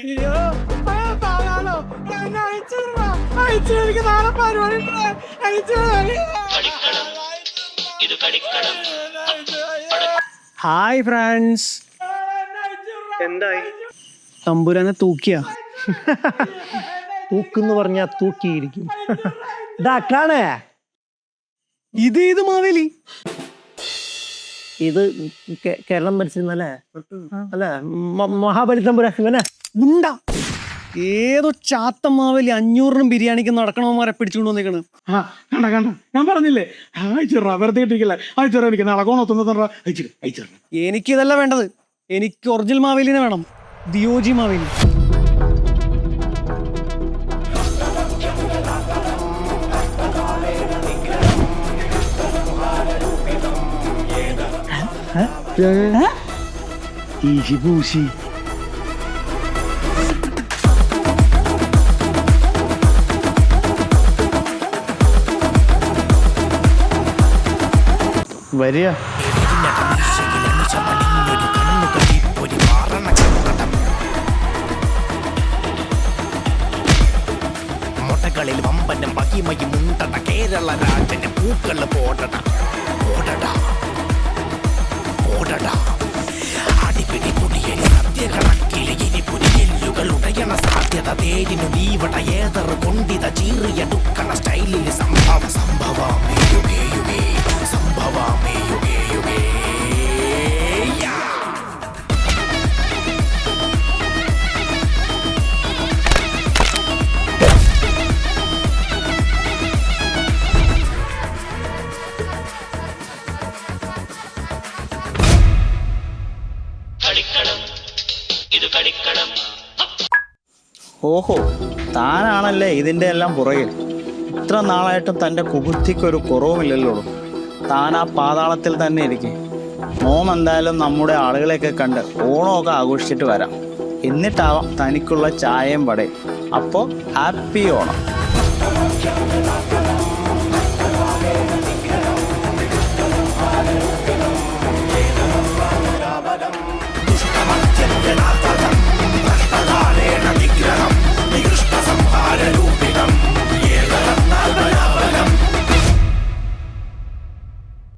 അയ്യോ പാകാണോ എനിക്ക് നാളെ പരിപാടി ഹായ് ഫ്രണ്ട്സ്. എന്തായി? തമ്പുരാനെ തൂക്കിയ തൂക്കെന്ന് പറഞ്ഞാ തൂക്കിയിരിക്കും. ഇതാക്കാണ് ഇത് മാവേലി. ഇത് കേരളം ഭരിച്ചിരുന്നല്ലേ? അല്ല മഹാബലി തമ്പുരാനെ ഉണ്ട. ഏതോ ചാത്തൻ മാവേലി 500 ബിരിയാണിക്ക് നടക്കണവന്മാരെ പിടിച്ചുകൊണ്ട് വന്നേക്കണ്. കണ്ട ഞാൻ പറഞ്ഞില്ലേ, അയച്ചിട വെറുതെ കിട്ടിക്കില്ല. അയച്ചിട എനിക്ക് നടക്കണോ അയച്ചിട. എനിക്കിതല്ല വേണ്ടത്. എനിക്ക് ഒറിജിനൽ മാവേലിനെ വേണം. ദിയോജി മാവേലി. വരിക. മുട്ടകളിൽ വമ്പനം പകിമയും മുണ്ടട കേരള രാജന് പൂക്കള് പോടട ഓടട ഓടട അടിപിടി പുടിയരി സത്യകണക്കിലെ ഇരിപുരി എല്ലുകൾ ഉടയണ സാധ്യത തേരിനു നീവട ഏതറ് കൊണ്ടിത ചീറിയ ദുഃഖണ സ്റ്റൈലിൽ സംഭവമേ യുഗേ യുഗേ സംഭവമേ യുഗേ യുഗേ. ഓഹോ, താനാണല്ലേ ഇതിൻ്റെ എല്ലാം പുറകിൽ. ഇത്ര നാളായിട്ടും തൻ്റെ കുബുദ്ധിക്കൊരു കുറവുമില്ലല്ലോ. താൻ ആ പാതാളത്തിൽ തന്നെ ഇരിക്കും. മോം എന്തായാലും നമ്മുടെ ആളുകളെയൊക്കെ കണ്ട് ഓണമൊക്കെ ആഘോഷിച്ചിട്ട് വരാം. എന്നിട്ടാവാം തനിക്കുള്ള ചായയും വടയും. അപ്പോൾ ഹാപ്പി ഓണം.